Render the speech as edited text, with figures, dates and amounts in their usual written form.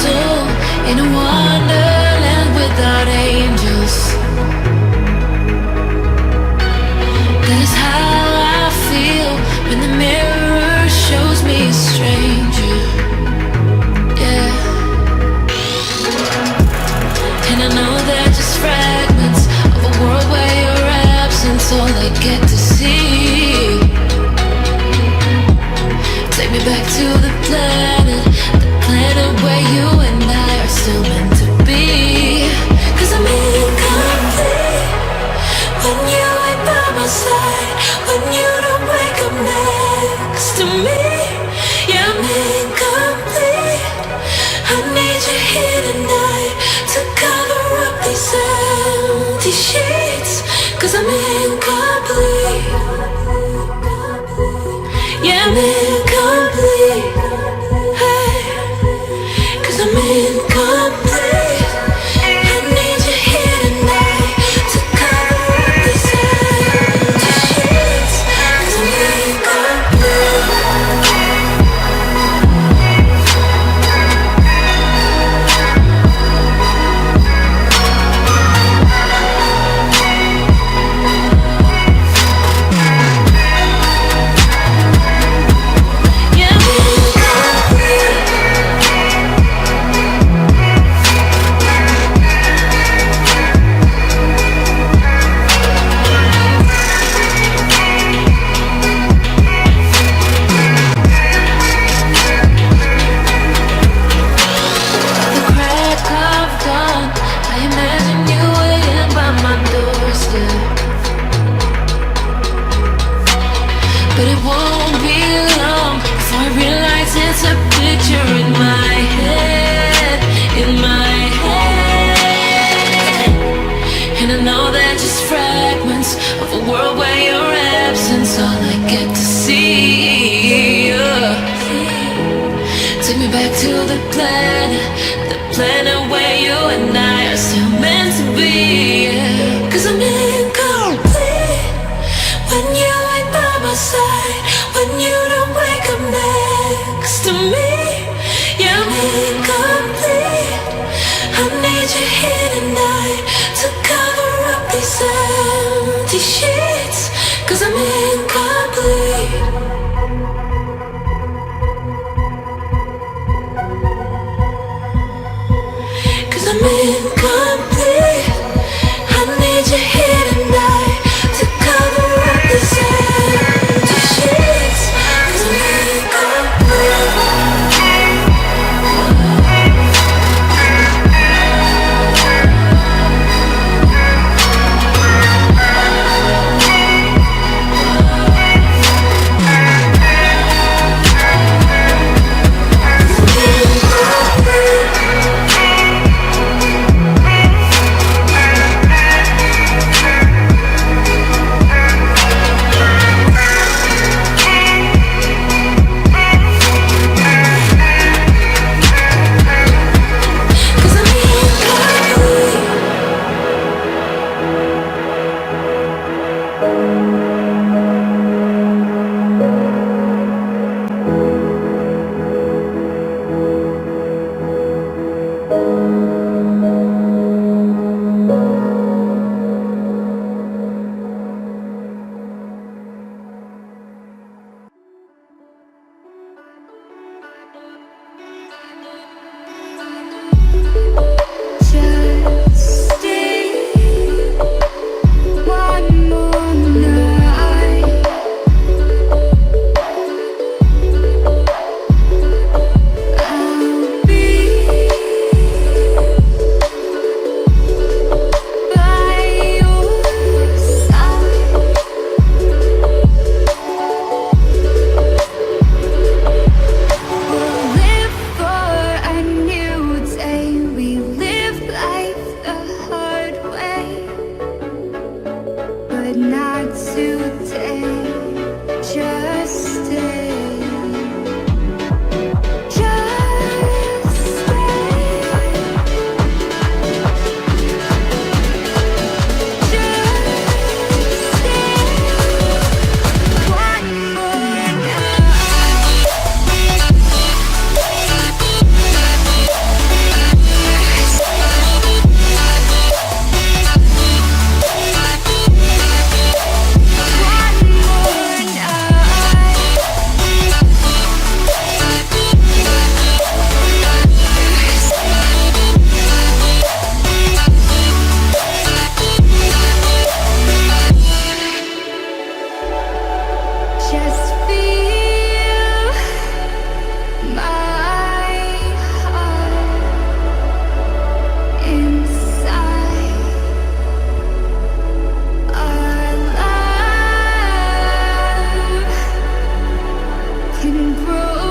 soul in a wonderland without angels. That is how I feel when the mirror shows me a stranger. Yeah. And I know they're just fragments of a world where your absence all I get to see. Take me back to the planet where you and I are still meant to be. 'Cause I'm incomplete when you ain't by my side, when you don't wake up next to me. Yeah, I'm incomplete. I need you here tonight to cover up these empty sheets. 'Cause I'm incomplete. Yeah, I'm incomplete. Hey, 'cause I'm incomplete. I need you here tonight to cover up these empty sheets. 'Cause I'm incomplete. But it won't be long before I realize it's a picture in my head, in my head. And I know they're just fragments of a world where your absence all I get to see. Take me back to the planet where you and I are still meant to be. 'Cause I'm incomplete when you ain't by my side, when you don't wake up next to me. Yeah, I'm incomplete. I need you here tonight to cover up these empty sheets. 'Cause I'm incomplete. I'm incomplete. I need you here tonight to cover up these empty sheets. 'Cause I'm incomplete. bruise.